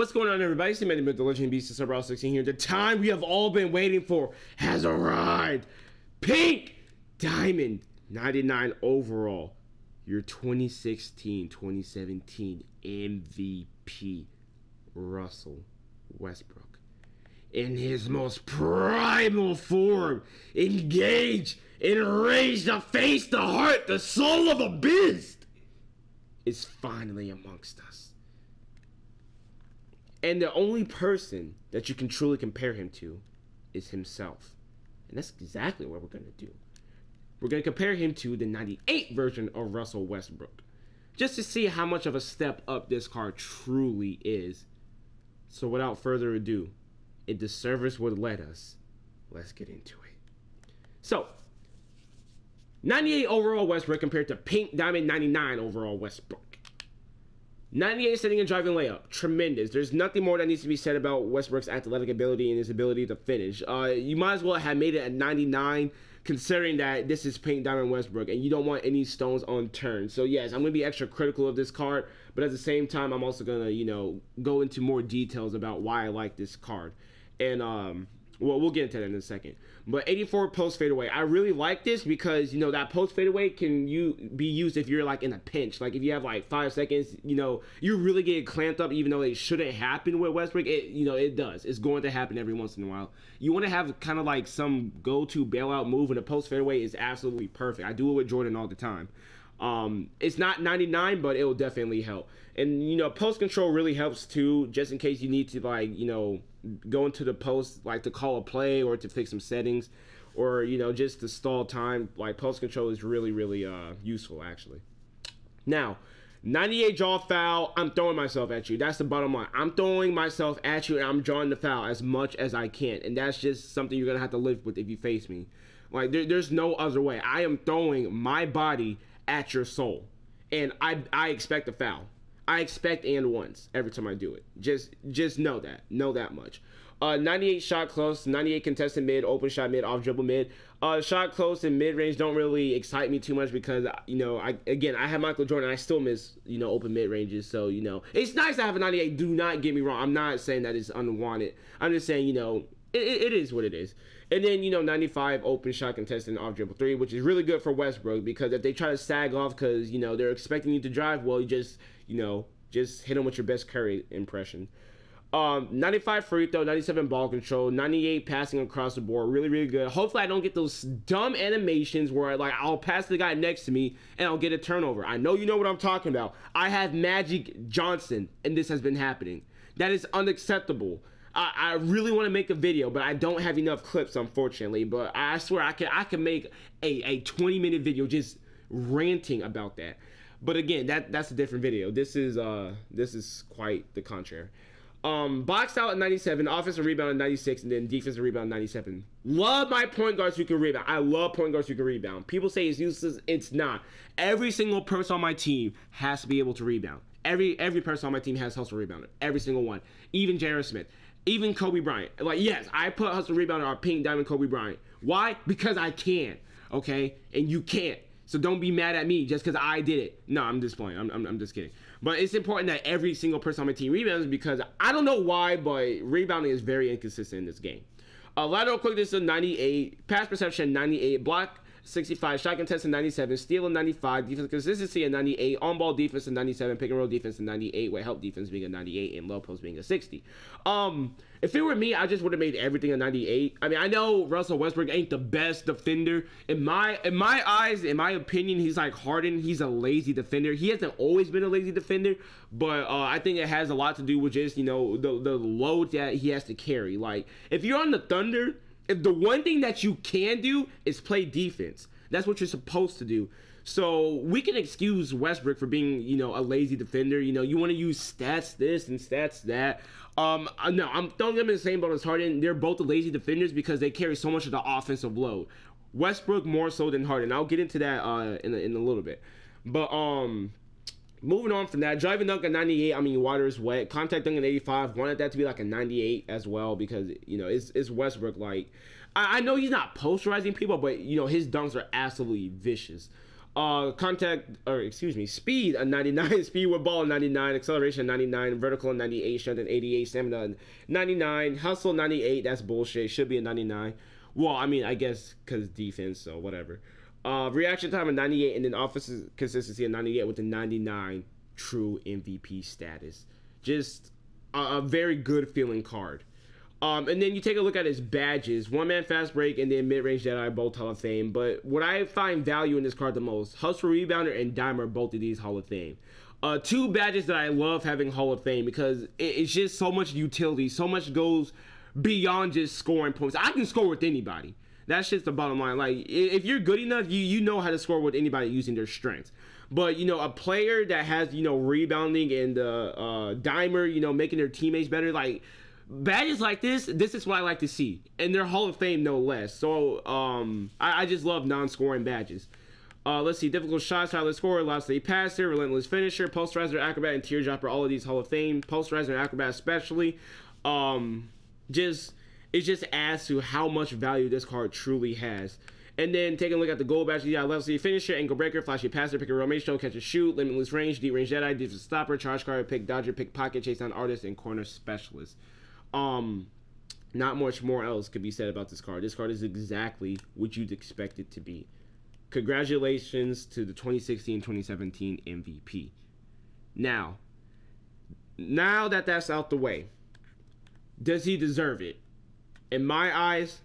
What's going on, everybody? It's the Man with the Legend Beast of Cerebral 16 here. The time we have all been waiting for has arrived. Pink Diamond 99 overall. Your 2016-2017 MVP, Russell Westbrook. In his most primal form, engaged, enraged, the face, the heart, the soul of a beast, is finally amongst us. And the only person that you can truly compare him to is himself. And that's exactly what we're going to do. We're going to compare him to the 98 version of Russell Westbrook, just to see how much of a step up this card truly is. So without further ado, if the service would let us, let's get into it. So, 98 overall Westbrook compared to Pink Diamond 99 overall Westbrook. 98 setting and driving layup, tremendous. There's nothing more that needs to be said about Westbrook's athletic ability and his ability to finish. You might as well have made it a 99, considering that this is Pink Diamond Westbrook, and you don't want any stones unturned. So yes, I'm going to be extra critical of this card, but at the same time, I'm also going to, go into more details about why I like this card. And, well, we'll get into that in a second. But 84 post fadeaway. I really like this because, that post fadeaway can be used if you're like in a pinch. Like if you have like 5 seconds, you really get clamped up, even though it shouldn't happen with Westbrook. It does. It's going to happen every once in a while. You want to have kind of like some go-to bailout move, and a post fadeaway is absolutely perfect. I do it with Jordan all the time. It's not 99, but it will definitely help. And, post control really helps too, just in case you need to, like, go into the post, like to call a play or to fix some settings, or, just to stall time. Like, post control is really, really useful, actually. Now, 98 draw foul, I'm throwing myself at you. That's the bottom line. I'm throwing myself at you, and I'm drawing the foul as much as I can. And that's just something you're going to have to live with if you face me. Like, there's no other way. I am throwing my body at your soul, and I expect a foul. I expect and ones every time I do it. Just know that much. 98 shot close, 98 contested mid, open shot mid, off dribble mid. Shot close and mid range don't really excite me too much because I have Michael Jordan. I still miss open mid ranges. So it's nice to have a 98. Do not get me wrong. I'm not saying that it's unwanted. I'm just saying it is what it is. And then, 95 open shot contested off dribble 3, which is really good for Westbrook because if they try to sag off because, they're expecting you to drive, well, you just hit them with your best Curry impression. 95 free throw, 97 ball control, 98 passing across the board, really, really good. Hopefully I don't get those dumb animations where I'll pass the guy next to me and I'll get a turnover. I know you know what I'm talking about. I have Magic Johnson and this has been happening. That is unacceptable. I really want to make a video, but I don't have enough clips, unfortunately. But I swear I can make a 20-minute video just ranting about that. But again, that's a different video. This is quite the contrary. Boxed out at 97, offensive rebound at 96, and then defensive rebound at 97. Love my point guards who can rebound. I love point guards who can rebound. People say it's useless. It's not. Every single person on my team has to be able to rebound. Every person on my team has hustle rebounder. Every single one. Even J.R. Smith. Even Kobe Bryant. Yes, I put hustle rebounder on Pink Diamond Kobe Bryant. Why? Because I can. Okay? And you can't. So don't be mad at me just because I did it. No, I'm just playing. I'm just kidding. But it's important that every single person on my team rebounds because I don't know why, but rebounding is very inconsistent in this game. Lateral quickness of 98. Pass perception 98. Block 65. Shot contest of 97. Steal of 95. Defense consistency of 98. On-ball defense of 97. Pick and roll defense of 98. With help defense being a 98 and low post being a 60. If it were me, I just would have made everything a 98. I mean, I know Russell Westbrook ain't the best defender. In my eyes, in my opinion, he's like Harden. He's a lazy defender. He hasn't always been a lazy defender, but I think it has a lot to do with just, the load that he has to carry. Like, if you're on the Thunder, if the one thing that you can do is play defense, that's what you're supposed to do. So we can excuse Westbrook for being, a lazy defender. You want to use stats this and stats that. No, I'm throwing them in the same boat as Harden. They're both the lazy defenders because they carry so much of the offensive load. Westbrook more so than Harden. I'll get into that in a little bit. But moving on from that, driving dunk at 98, I mean, water is wet. Contact dunk at 85, wanted that to be like a 98 as well because, it's Westbrook. Like, I know he's not posterizing people, but, his dunks are absolutely vicious. Speed a 99, speed with ball 99, acceleration 99, vertical 98, strength 88, stamina 99, hustle 98. That's bullshit. Should be a 99. Well, I mean, I guess because defense, so whatever. Reaction time of 98, and then offensive consistency of 98 with the 99 true MVP status. Just a very good feeling card. And then you take a look at his badges. One man fast break and then mid-range Jedi, both Hall of Fame. But what I find value in this card the most, Hustle Rebounder and Dimer, both of these Hall of Fame. Two badges that I love having Hall of Fame because it's just so much utility. So much goes beyond just scoring points. I can score with anybody. That's just the bottom line. Like, if you're good enough, you know how to score with anybody using their strengths. But, you know, a player that has, you know, rebounding and Dimer, you know, making their teammates better, like, badges like this is what I like to see. And they're Hall of Fame, no less. So, I just love non-scoring badges. Let's see, difficult shot, silent scorer, allows to passer, relentless finisher, posterizer, acrobat, and teardropper, all of these Hall of Fame. Posterizer and acrobat especially. It just adds to how much value this card truly has. And then taking a look at the gold badge, you got level C finisher, ankle breaker, flashy passer, pick and roll, show, catch and shoot, limitless range, deep range Jedi, defensive stopper, charge card, pick dodger, pick pocket, chase down artist, and corner specialist. Not much more else could be said about this card. This card is exactly what you'd expect it to be. Congratulations to the 2016-2017 MVP. Now that that's out the way, does he deserve it? In my eyes,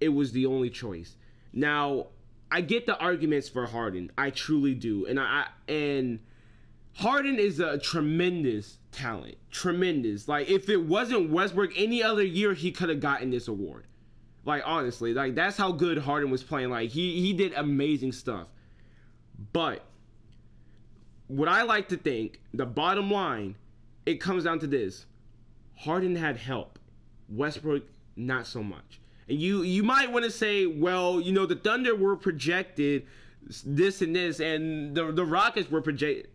it was the only choice. Now, I get the arguments for Harden. I truly do. And Harden is a tremendous talent. Tremendous. Like, if it wasn't Westbrook, any other year he could have gotten this award. Like, honestly, like, that's how good Harden was playing. Like, he did amazing stuff. But what I like to think, the bottom line, it comes down to this. Harden had help. Westbrook, not so much. And you might want to say, well, you know, the Thunder were projected this and this, and the Rockets were projected.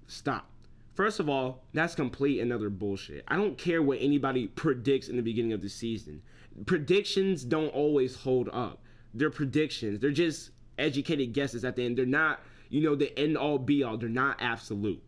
Stop. First of all, that's complete and utter bullshit. I don't care what anybody predicts in the beginning of the season. Predictions don't always hold up. They're predictions. They're just educated guesses at the end. They're not, you know, the end-all, be-all. They're not absolute.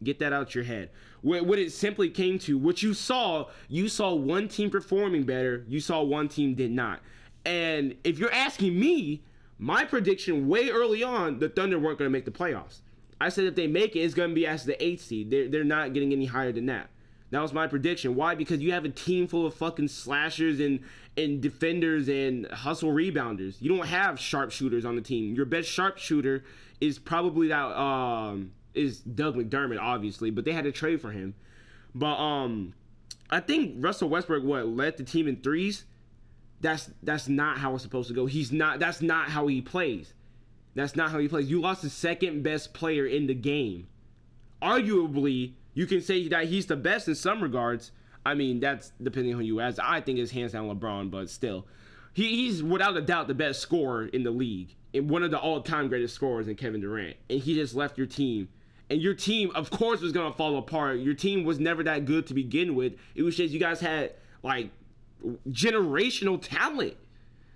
Get that out your head. What it simply came to, what you saw one team performing better, you saw one team did not. And if you're asking me, my prediction way early on, the Thunder weren't going to make the playoffs. I said if they make it, it's going to be as the 8th seed. They're not getting any higher than that. That was my prediction. Why? Because you have a team full of fucking slashers and defenders and hustle rebounders. You don't have sharpshooters on the team. Your best sharpshooter is probably that is Doug McDermott, obviously, but they had to trade for him. But I think Russell Westbrook led the team in threes. That's not how it's supposed to go. That's not how he plays. That's not how he plays. You lost the second best player in the game. Arguably, you can say that he's the best in some regards. I mean, that's depending on who you ask. I think it's hands down LeBron, but still. He's without a doubt the best scorer in the league. And one of the all-time greatest scorers in Kevin Durant. And he just left your team. And your team, of course, was going to fall apart. Your team was never that good to begin with. It was just you guys had, like, generational talent.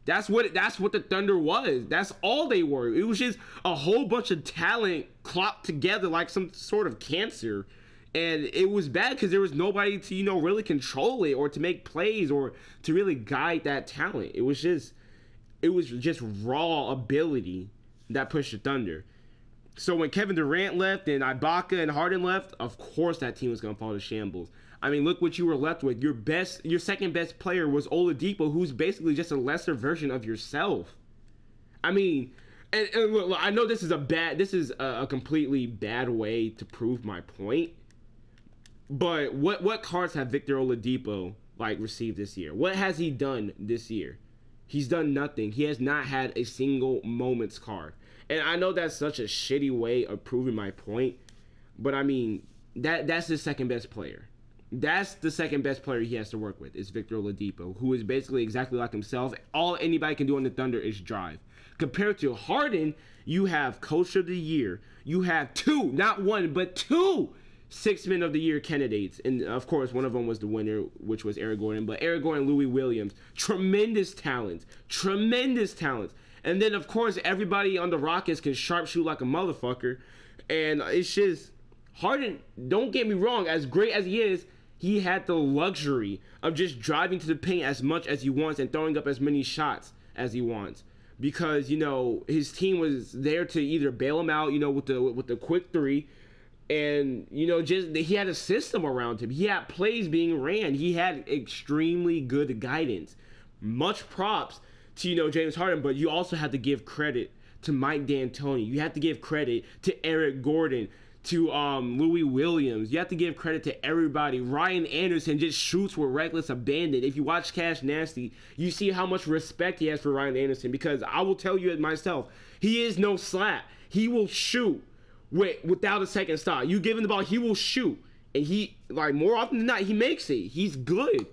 That's what the Thunder was. That's all they were. It was just a whole bunch of talent clocked together like some sort of cancer. And it was bad because there was nobody to, you know, really control it or to make plays or to really guide that talent. It was just raw ability that pushed the Thunder. So when Kevin Durant left and Ibaka and Harden left, of course that team was going to fall to shambles. I mean, look what you were left with. Your second best player was Oladipo, who's basically just a lesser version of yourself. I mean, and look, I know this is a completely bad way to prove my point. But what cards have Victor Oladipo like received this year? What has he done this year? He's done nothing. He has not had a single moment's card. And I know that's such a shitty way of proving my point, but I mean, that's the second best player. That's the second best player he has to work with is Victor Oladipo, who is basically exactly like himself. All anybody can do on the Thunder is drive. Compared to Harden, you have Coach of the Year. You have two, not one, but two Six-Man of the Year candidates. And, of course, one of them was the winner, which was Eric Gordon. But Eric Gordon, Louis Williams, tremendous talents. And And then, of course, everybody on the Rockets can sharpshoot like a motherfucker. And it's just, Harden, don't get me wrong, as great as he is, he had the luxury of just driving to the paint as much as he wants and throwing up as many shots as he wants. Because, his team was there to either bail him out, with the quick three. And, just he had a system around him. He had plays being ran. He had extremely good guidance. Much props to, James Harden, but you also have to give credit to Mike D'Antoni. You have to give credit to Eric Gordon, to Louis Williams. You have to give credit to everybody. Ryan Anderson just shoots with reckless abandon. If you watch Cash Nasty, you see how much respect he has for Ryan Anderson, because I will tell you it myself, he is no slap. He will shoot without a second thought. You give him the ball, he will shoot. And he, more often than not, he makes it. He's good.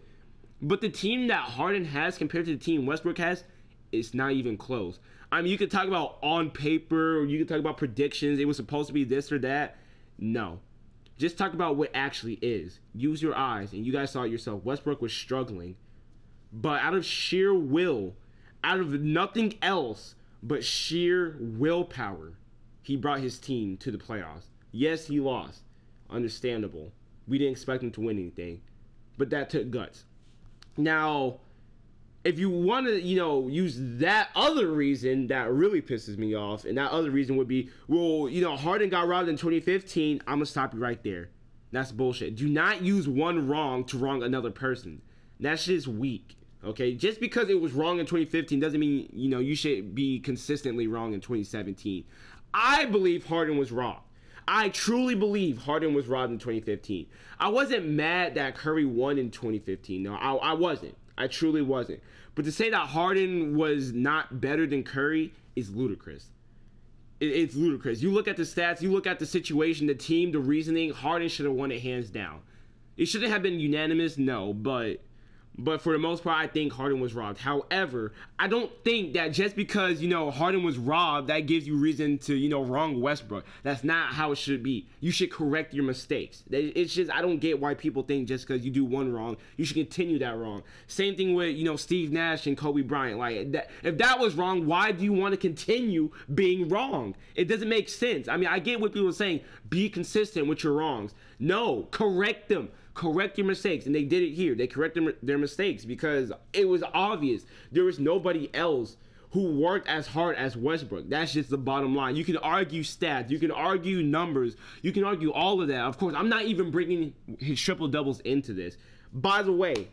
But the team that Harden has compared to the team Westbrook has, it's not even close. I mean, you could talk about on paper, or you could talk about predictions. It was supposed to be this or that. No. Just talk about what actually is. Use your eyes, and you guys saw it yourself. Westbrook was struggling. But out of sheer will, out of nothing else but sheer willpower, he brought his team to the playoffs. Yes, he lost. Understandable. We didn't expect him to win anything. But that took guts. Now, if you want to, use that other reason that really pisses me off, and that other reason would be, well, Harden got robbed in 2015, I'm going to stop you right there. That's bullshit. Do not use one wrong to wrong another person. That's just weak, okay? Just because it was wrong in 2015 doesn't mean, you should be consistently wrong in 2017. I believe Harden was robbed. I truly believe Harden was robbed in 2015. I wasn't mad that Curry won in 2015. No, I wasn't. I truly wasn't. But to say that Harden was not better than Curry is ludicrous. It's ludicrous. You look at the stats, you look at the situation, the team, the reasoning, Harden should have won it hands down. It shouldn't have been unanimous, no, but for the most part, I think Harden was robbed. However, I don't think that just because, Harden was robbed, that gives you reason to, wrong Westbrook. That's not how it should be. You should correct your mistakes. It's just, I don't get why people think just because you do one wrong, you should continue that wrong. Same thing with, Steve Nash and Kobe Bryant. If that was wrong, why do you want to continue being wrong? It doesn't make sense. I mean, I get what people are saying. Be consistent with your wrongs. No, correct them. Correct your mistakes, and they did it here. They corrected their mistakes because it was obvious there was nobody else who worked as hard as Westbrook. That's just the bottom line. You can argue stats, you can argue numbers, you can argue all of that. Of course, I'm not even bringing his triple doubles into this. By the way,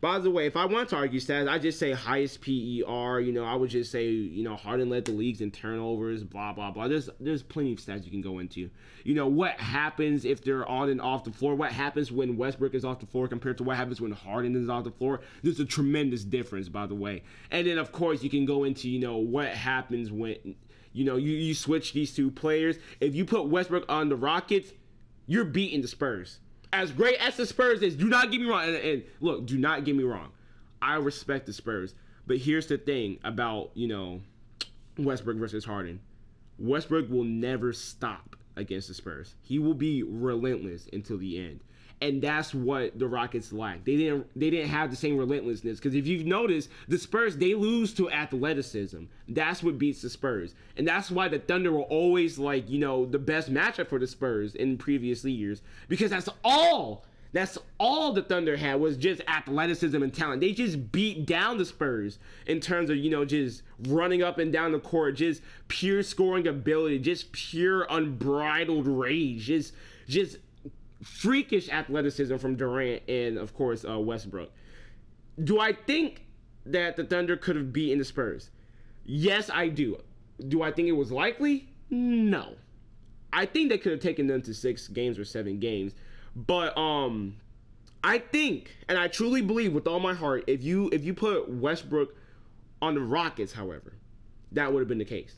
if I want to argue stats, I just say highest PER. I would just say, Harden led the leagues in turnovers, blah, blah, blah. There's plenty of stats you can go into. What happens if they're on and off the floor? What happens when Westbrook is off the floor compared to what happens when Harden is off the floor? There's a tremendous difference, by the way. And then, of course, you can go into, what happens when, you switch these two players. If you put Westbrook on the Rockets, you're beating the Spurs. As great as the Spurs is, do not get me wrong. And look, do not get me wrong. I respect the Spurs. But here's the thing about, Westbrook versus Harden. Westbrook will never stop against the Spurs. He will be relentless until the end. And that's what the Rockets lack. They didn't have the same relentlessness. Because if you've noticed, the Spurs, they lose to athleticism. That's what beats the Spurs. And that's why the Thunder were always the best matchup for the Spurs in previous years. Because that's all the Thunder had was just athleticism and talent. They just beat down the Spurs in terms of, just running up and down the court, just pure scoring ability, just pure unbridled rage, just freakish athleticism from Durant and, of course, Westbrook. Do I think that the Thunder could have beaten the Spurs? Yes, I do. Do I think it was likely? No. I think they could have taken them to 6 games or 7 games. But I think, and I truly believe with all my heart, if you put Westbrook on the Rockets, however, that would have been the case.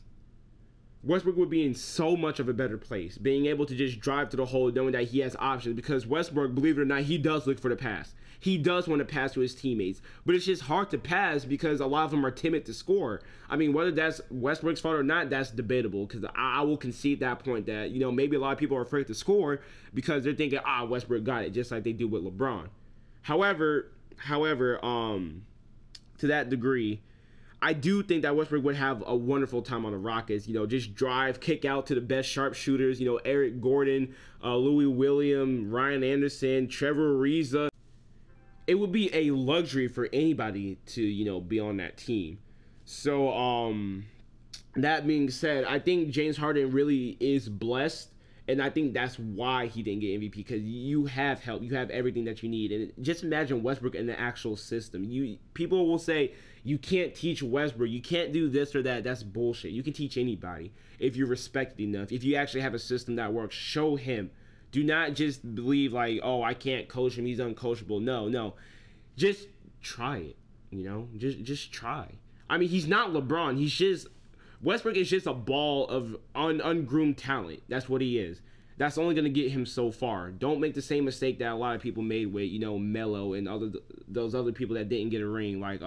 Westbrook would be in so much of a better place, being able to just drive to the hole, knowing that he has options, because Westbrook, believe it or not, he does look for the pass. He does want to pass to his teammates, but it's just hard to pass because a lot of them are timid to score. I mean, whether that's Westbrook's fault or not, that's debatable, because I will concede that point that, maybe a lot of people are afraid to score because they're thinking, Westbrook got it, just like they do with LeBron. However, to that degree, I do think that Westbrook would have a wonderful time on the Rockets. You know, just drive, kick out to the best sharpshooters. You know, Eric Gordon, Louis Williams, Ryan Anderson, Trevor Ariza. It would be a luxury for anybody to, you know, be on that team. So, that being said, I think James Harden really is blessed. And I think that's why he didn't get MVP, because you have help, you have everything that you need. And just imagine Westbrook in the actual system. People will say you can't teach Westbrook, you can't do this or that. That's bullshit. You can teach anybody if you're respected enough. If you actually have a system that works, show him. Do not just believe like, oh, I can't coach him, he's uncoachable. No, just try it. You know, just try. I mean, he's not LeBron. Westbrook is just a ball of ungroomed talent. That's what he is. That's only going to get him so far. Don't make the same mistake that a lot of people made with, you know, Melo and those other people that didn't get a ring, like,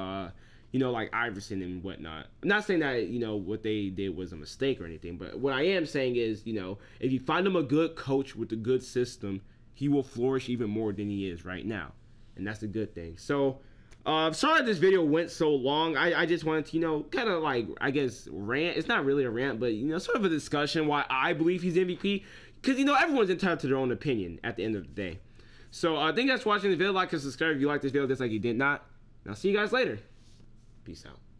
you know, like Iverson and whatnot. I'm not saying that, you know, what they did was a mistake or anything, but what I am saying is, you know, if you find him a good coach with a good system, he will flourish even more than he is right now. And that's a good thing. So, sorry that this video went so long. I just wanted to, you know, kind of like, I guess, rant. It's not really a rant, but, you know, sort of a discussion why I believe he's MVP. Because, you know, everyone's entitled to their own opinion at the end of the day. So, thank you guys for watching the video. Like and subscribe if you like this video, just like you did not. And I'll see you guys later. Peace out.